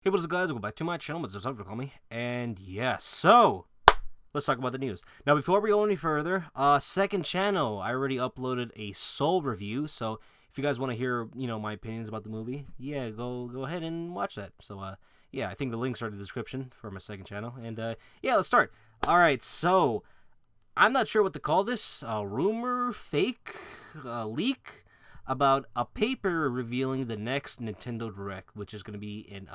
Hey, what's up, guys? Welcome back to my channel. What's up, call me? And yeah, so let's talk about the news. Now, before we go any further, second channel, I already uploaded a Soul review. So if you guys want to hear, my opinions about the movie, yeah, go ahead and watch that. So yeah, I think the links are in the description for my second channel. And yeah, let's start. All right, so I'm not sure what to call this. Rumor, fake, leak about a paper revealing the next Nintendo Direct, which is going to be in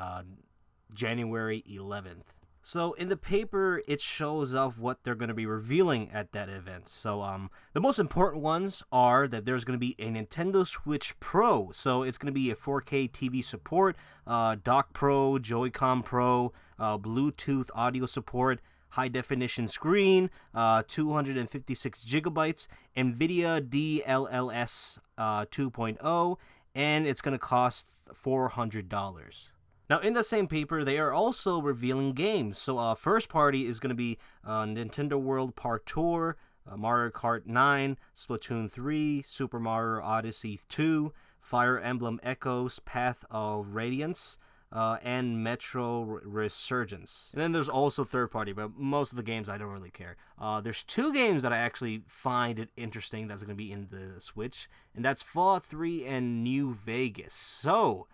January 11th. So in the paper, it shows off what they're going to be revealing at that event. So the most important ones are that there's going to be a Nintendo Switch Pro. So it's going to be a 4K TV support, Dock Pro, Joy-Con Pro, Bluetooth audio support, high definition screen, 256 gigabytes, NVIDIA DLSS 2.0, and it's going to cost $400. Now, in the same paper, they are also revealing games. So, first party is going to be Nintendo World Park Tour, Mario Kart 9, Splatoon 3, Super Mario Odyssey 2, Fire Emblem Echoes, Path of Radiance, and Metro Resurgence. And then there's also third party, but most of the games I don't really care. There's two games that I actually find it interesting that's going to be in the Switch, and that's Fallout 3 and New Vegas. So,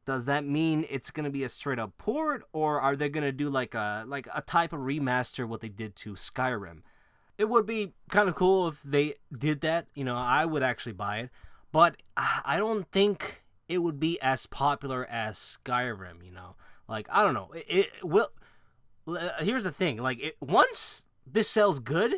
does that mean it's going to be a straight up port, or are they going to do like a type of remaster what they did to Skyrim? It would be kind of cool if they did that. I would actually buy it, but I don't think it would be as popular as Skyrim, I don't know. It will. Here's the thing. Once this sells good,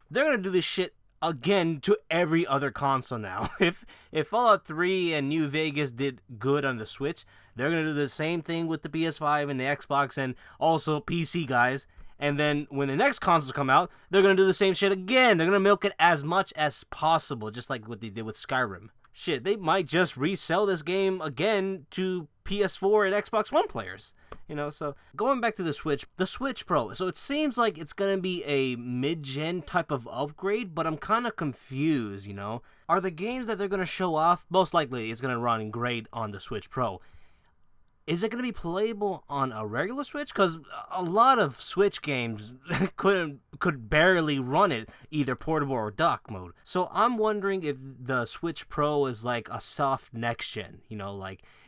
they're gonna do this shit again to every other console now. If Fallout 3 and New Vegas did good on the Switch, they're gonna do the same thing with the PS5 and the Xbox and also PC guys. And then when the next consoles come out, they're gonna do the same shit again. They're gonna milk it as much as possible, just like what they did with Skyrim. Shit, they might just resell this game again to PS4 and Xbox One players. So going back to the Switch Pro. So it seems like it's going to be a mid-gen type of upgrade, but I'm kind of confused, Are the games that they're going to show off, most likely it's going to run great on the Switch Pro. Is it going to be playable on a regular Switch? Because a lot of Switch games could barely run it, either portable or dock mode. So I'm wondering if the Switch Pro is like a soft next gen.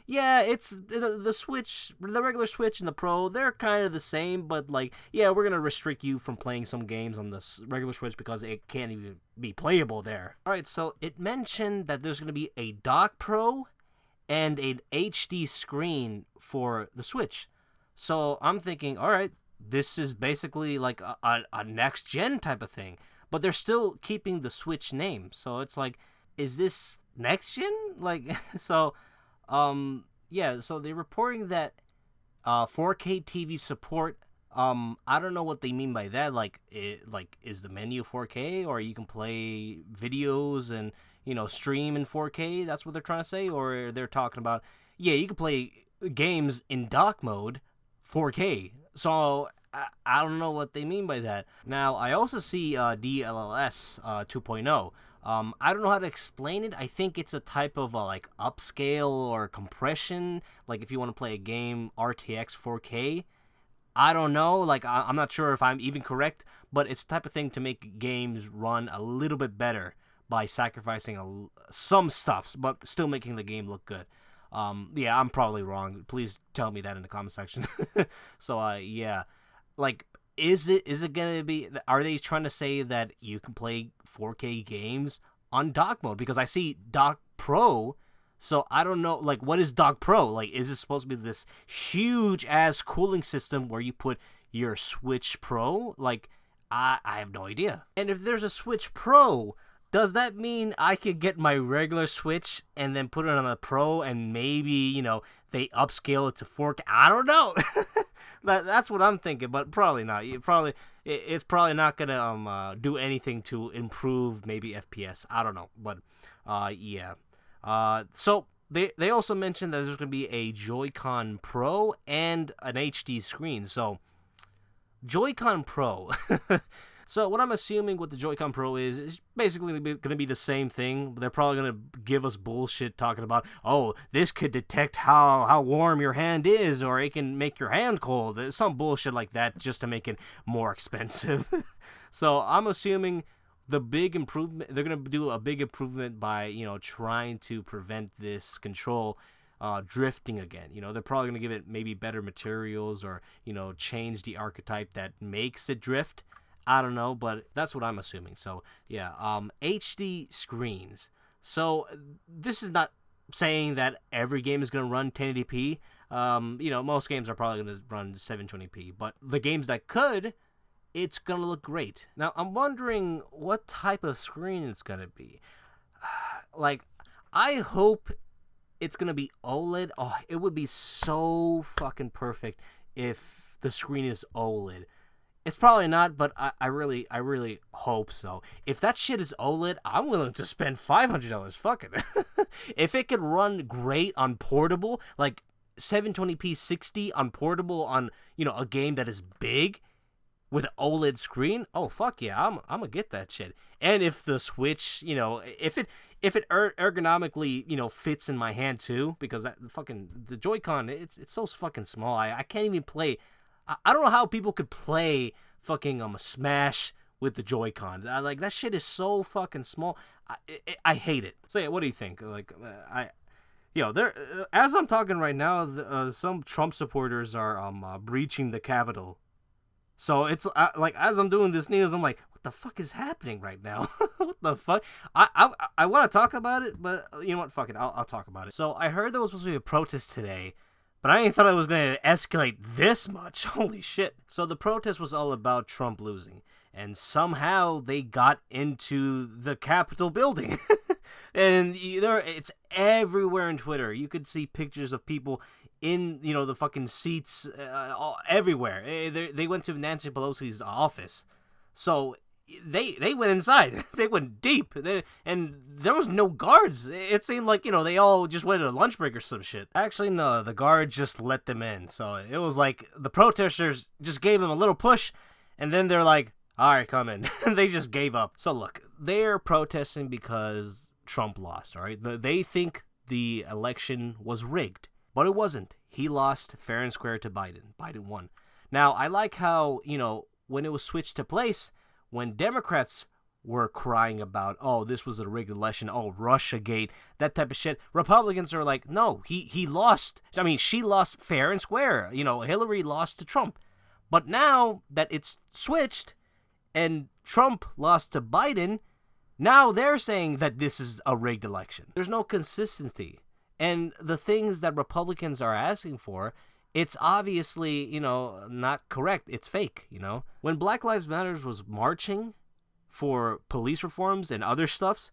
Yeah, it's the Switch, the regular Switch and the Pro, they're kind of the same, but yeah, we're going to restrict you from playing some games on the regular Switch because it can't even be playable there. Alright, so it mentioned that there's going to be a Dock Pro and an HD screen for the Switch. So I'm thinking, all right, this is basically like a next-gen type of thing. But they're still keeping the Switch name. So it's like, is this next-gen? Yeah, so they're reporting that 4K TV support. I don't know what they mean by that. Is the menu 4K, or you can play videos and stream in 4K? That's what they're trying to say, or they're talking about, yeah, you can play games in dock mode 4K. So I don't know what they mean by that. Now I also see DLSS 2.0. I don't know how to explain it. I think it's a type of upscale or compression. Like if you want to play a game RTX 4K. I don't know, I'm not sure if I'm even correct, but it's the type of thing to make games run a little bit better by sacrificing some stuff, but still making the game look good. Yeah, I'm probably wrong. Please tell me that in the comment section. So, yeah. Is it gonna be, are they trying to say that you can play 4K games on dock mode? Because I see Dock Pro. So I don't know, what is Dock Pro? Is it supposed to be this huge-ass cooling system where you put your Switch Pro? I have no idea. And if there's a Switch Pro, does that mean I could get my regular Switch and then put it on a Pro and maybe, they upscale it to 4K? I don't know. That's what I'm thinking, but probably not. It's probably not going to do anything to improve maybe FPS. I don't know, but yeah. So they also mentioned that there's going to be a Joy-Con Pro and an HD screen. So Joy-Con Pro. So what I'm assuming with the Joy-Con Pro is basically going to be the same thing. They're probably going to give us bullshit talking about, oh, this could detect how warm your hand is, or it can make your hand cold. Some bullshit like that just to make it more expensive. So I'm assuming the big improvement, they're going to do a big improvement by, trying to prevent this control drifting again. They're probably going to give it maybe better materials, or, change the archetype that makes it drift. I don't know, but that's what I'm assuming. So, yeah, HD screens. So, this is not saying that every game is going to run 1080p. Most games are probably going to run 720p, but the games that could, it's going to look great. Now, I'm wondering what type of screen it's going to be. I hope it's going to be OLED. Oh, it would be so fucking perfect if the screen is OLED. It's probably not, but I really hope so. If that shit is OLED, I'm willing to spend $500. Fuck it. If it could run great on portable, like 720p 60 on portable on, a game that is big with an OLED screen, oh fuck yeah, I'm gonna get that shit. And if the Switch, if it ergonomically, fits in my hand too, because the Joy-Con, it's so fucking small. I can't even play. I don't know how people could play fucking Smash with the Joy-Con. That shit is so fucking small. I hate it. So yeah, what do you think? As I'm talking right now, some Trump supporters are breaching the Capitol. So it's as I'm doing this news, I'm like, what the fuck is happening right now? What the fuck? I want to talk about it, but you know what? Fuck it. I'll talk about it. So I heard there was supposed to be a protest today. But I didn't thought it was going to escalate this much. Holy shit. So the protest was all about Trump losing. And somehow they got into the Capitol building. And it's everywhere on Twitter. You could see pictures of people in, the fucking seats everywhere. They went to Nancy Pelosi's office. So they went inside. They went deep. And there was no guards. It seemed like, they all just went to lunch break or some shit. Actually, no, the guard just let them in. So it was like the protesters just gave them a little push, and then they're like, all right, come in. They just gave up. So look, they're protesting because Trump lost, all right? They think the election was rigged, but it wasn't. He lost fair and square to Biden. Biden won. Now, I like how, when it was switched to place, when Democrats were crying about, oh, this was a rigged election, oh, Russiagate, that type of shit, Republicans are like, no, he lost. I mean, she lost fair and square. Hillary lost to Trump. But now that it's switched and Trump lost to Biden, now they're saying that this is a rigged election. There's no consistency. And the things that Republicans are asking for, it's obviously, not correct. It's fake, When Black Lives Matter was marching for police reforms and other stuffs,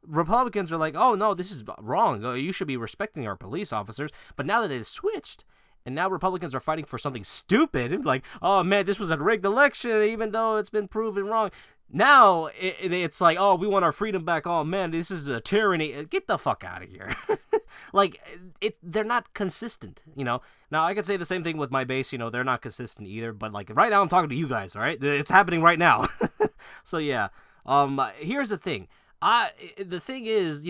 Republicans are like, oh, no, this is wrong. You should be respecting our police officers. But now that it's switched, and now Republicans are fighting for something stupid, and like, oh, man, this was a rigged election, even though it's been proven wrong. Now it's like, oh, we want our freedom back. Oh, man, this is a tyranny. Get the fuck out of here. They're not consistent, Now, I could say the same thing with my base, they're not consistent either. But, right now I'm talking to you guys, all right? It's happening right now. So, yeah. Here's the thing. The thing is,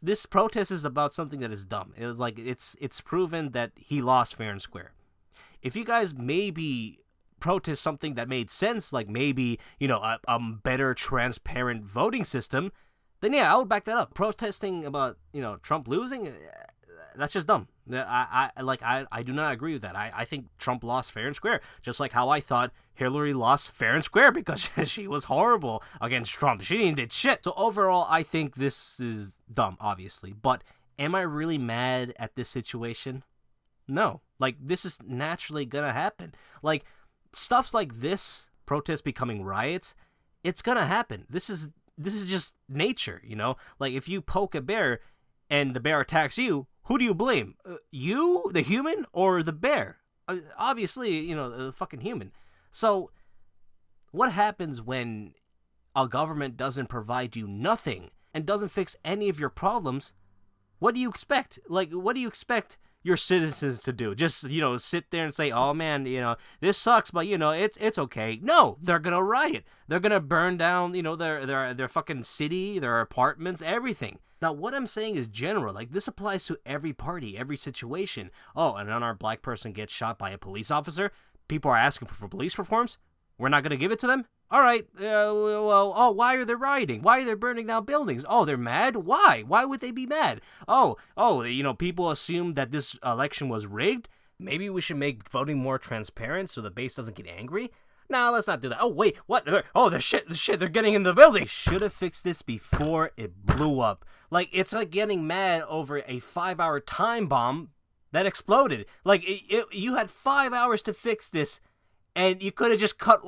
this protest is about something that is dumb. It's proven that he lost fair and square. If you guys maybe protest something that made sense, like maybe, a better transparent voting system, then yeah, I would back that up. Protesting about, Trump losing, that's just dumb. I do not agree with that. I think Trump lost fair and square, just like how I thought Hillary lost fair and square because she was horrible against Trump. She didn't did shit. So overall, I think this is dumb, obviously. But am I really mad at this situation? No. This is naturally gonna happen. Stuffs like this, protests becoming riots, it's gonna happen. This is just nature, if you poke a bear and the bear attacks you, who do you blame? You, the human, or the bear? Obviously, the fucking human. So what happens when a government doesn't provide you nothing and doesn't fix any of your problems? What do you expect? What do you expect your citizens to do? Just, sit there and say, oh man, this sucks, but it's okay. No, they're gonna riot. They're gonna burn down, their fucking city, their apartments, everything. Now, what I'm saying is general. Like, this applies to every party, every situation. Oh, an unarmed black person gets shot by a police officer. People are asking for police reforms. We're not gonna give it to them? All right, why are they rioting? Why are they burning down buildings? Oh, they're mad? Why? Why would they be mad? Oh, people assume that this election was rigged. Maybe we should make voting more transparent so the base doesn't get angry. No, let's not do that. Oh, wait, what? The shit, they're getting in the building. Should have fixed this before it blew up. Like, it's like getting mad over a 5-hour time bomb that exploded. Like, you had 5 hours to fix this. And you could have just cut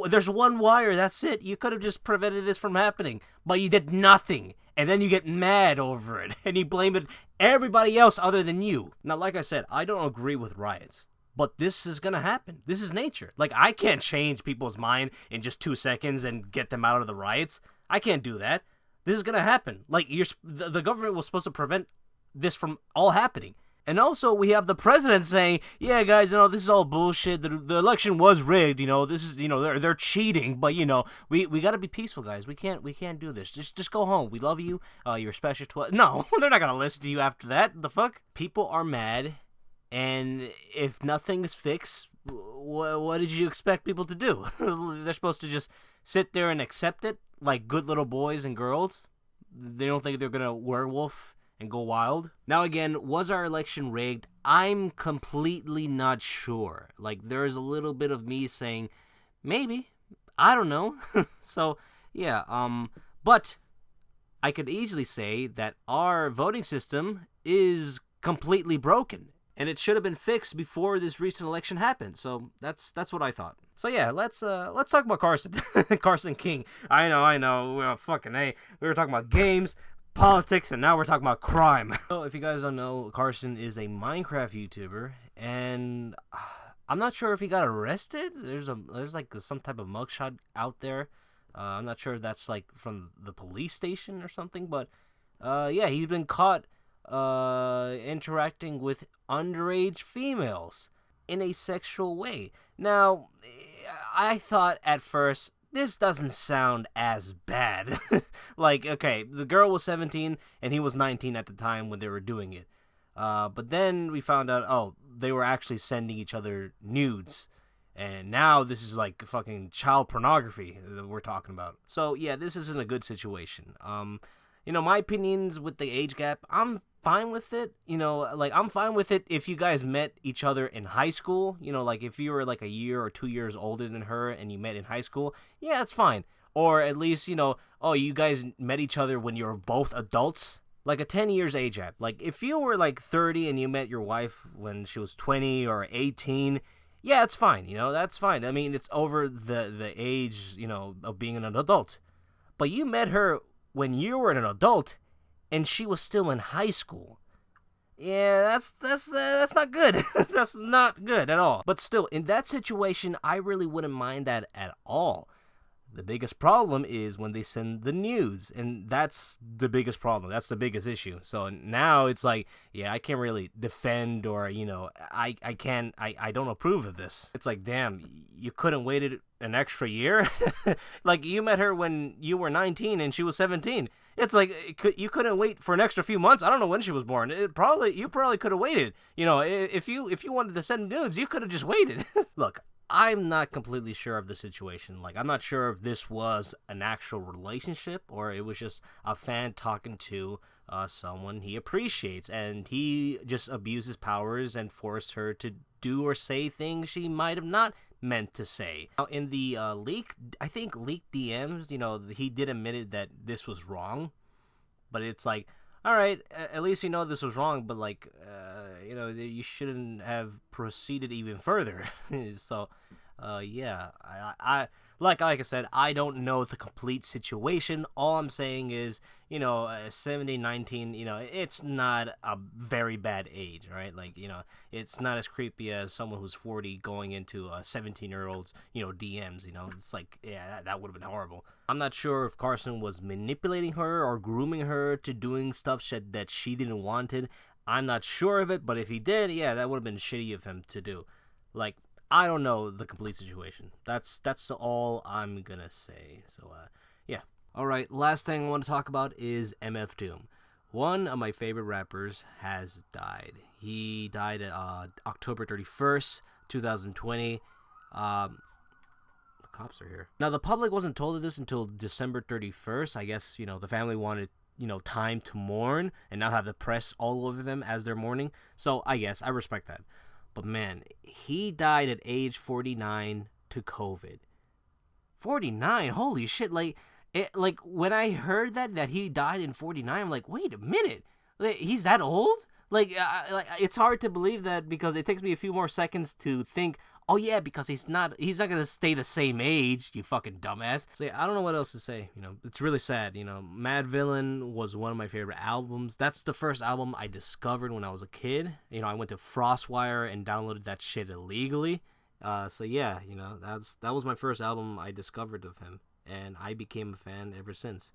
there's one wire, that's it. You could have just prevented this from happening. But you did nothing. And then you get mad over it. And you blame it everybody else other than you. Now, like I said, I don't agree with riots. But this is going to happen. This is nature. Like, I can't change people's mind in just 2 seconds and get them out of the riots. I can't do that. This is going to happen. Like, the government was supposed to prevent this from all happening. And also, we have the president saying, yeah, guys, this is all bullshit. The election was rigged. This is, they're cheating. But, we got to be peaceful, guys. We can't do this. Just go home. We love you. You're special to us. No, they're not going to listen to you after that. The fuck? People are mad. And if nothing is fixed, what did you expect people to do? They're supposed to just sit there and accept it like good little boys and girls? They don't think they're going to werewolf and go wild? Now again, was our election rigged? I'm completely not sure. Like, there's a little bit of me saying, maybe. I don't know. So, yeah, but I could easily say that our voting system is completely broken. And it should have been fixed before this recent election happened. So that's what I thought. So yeah, let's talk about Carson. Carson King. I know. Well, fucking hey. We were talking about games, politics, and now we're talking about crime. So if you guys don't know, Carson is a Minecraft YouTuber, and I'm not sure if he got arrested. There's like some type of mugshot out there. I'm not sure if that's like from the police station or something, but yeah, he's been caught interacting with underage females in a sexual way. Now, I thought at first, this doesn't sound as bad. Like, okay, the girl was 17 and he was 19 at the time when they were doing it. But then we found out, they were actually sending each other nudes. And now this is like fucking child pornography that we're talking about. So yeah, this isn't a good situation. My opinions with the age gap, I'm fine with it. I'm fine with it if you guys met each other in high school. Like if you were like a year or 2 years older than her and you met in high school, yeah, it's fine. Or at least, you guys met each other when you were both adults. Like a 10 years age gap. Like if you were like 30 and you met your wife when she was 20 or 18, yeah, it's fine. That's fine. I mean, it's over the age, of being an adult. But you met her when you were an adult and she was still in high school. Yeah, that's not good. That's not good at all. But still, in that situation, I really wouldn't mind that at all. The biggest problem is when they send the nudes, and that's the biggest problem. That's the biggest issue. So now it's like, yeah, I can't really defend or, I don't approve of this. It's like, damn, you couldn't waited an extra year? Like, you met her when you were 19 and she was 17. It's like, you couldn't wait for an extra few months. I don't know when she was born. You probably could have waited. If you wanted to send nudes, you could have just waited. Look, I'm not completely sure of the situation. Like, I'm not sure if this was an actual relationship or it was just a fan talking to someone he appreciates, and he just abused his powers and forced her to do or say things she might have not meant to say. Now, in the leaked DMs, he did admit that this was wrong, but it's like, all right, at least this was wrong, but like, you shouldn't have proceeded even further. So, yeah, I like I said, I don't know the complete situation. All I'm saying is, 17, 19, it's not a very bad age, right? Like, it's not as creepy as someone who's 40 going into a 17-year-old's, DMs, it's like, yeah, that would have been horrible. I'm not sure if Carson was manipulating her or grooming her to doing stuff that she didn't wanted. I'm not sure of it, but if he did, yeah, that would have been shitty of him to do. Like, I don't know the complete situation. That's all I'm gonna say. So, yeah. All right, last thing I want to talk about is MF Doom. One of my favorite rappers has died. He died at October 31st, 2020. The cops are here. Now, the public wasn't told of this until December 31st. I guess, the family wanted, time to mourn and not have the press all over them as they're mourning. So, I guess, I respect that. But, man, he died at age 49 to COVID. 49? Holy shit, like when I heard that he died in 49, I'm like, wait a minute, he's that old? Like it's hard to believe that because it takes me a few more seconds to think. Oh yeah, because he's not gonna stay the same age. You fucking dumbass. So yeah, I don't know what else to say. It's really sad. Mad Villain was one of my favorite albums. That's the first album I discovered when I was a kid. I went to FrostWire and downloaded that shit illegally. So yeah, that was my first album I discovered of him. And I became a fan ever since.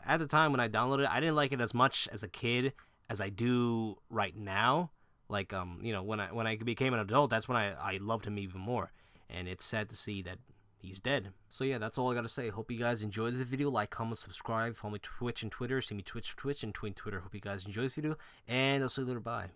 At the time when I downloaded it, I didn't like it as much as a kid as I do right now. Like, when I became an adult, that's when I loved him even more. And it's sad to see that he's dead. So yeah, that's all I gotta say. Hope you guys enjoyed this video. Like, comment, subscribe. Follow me Twitch and Twitter. See me Twitch and Twitch. Hope you guys enjoy this video. And I'll see you later. Bye.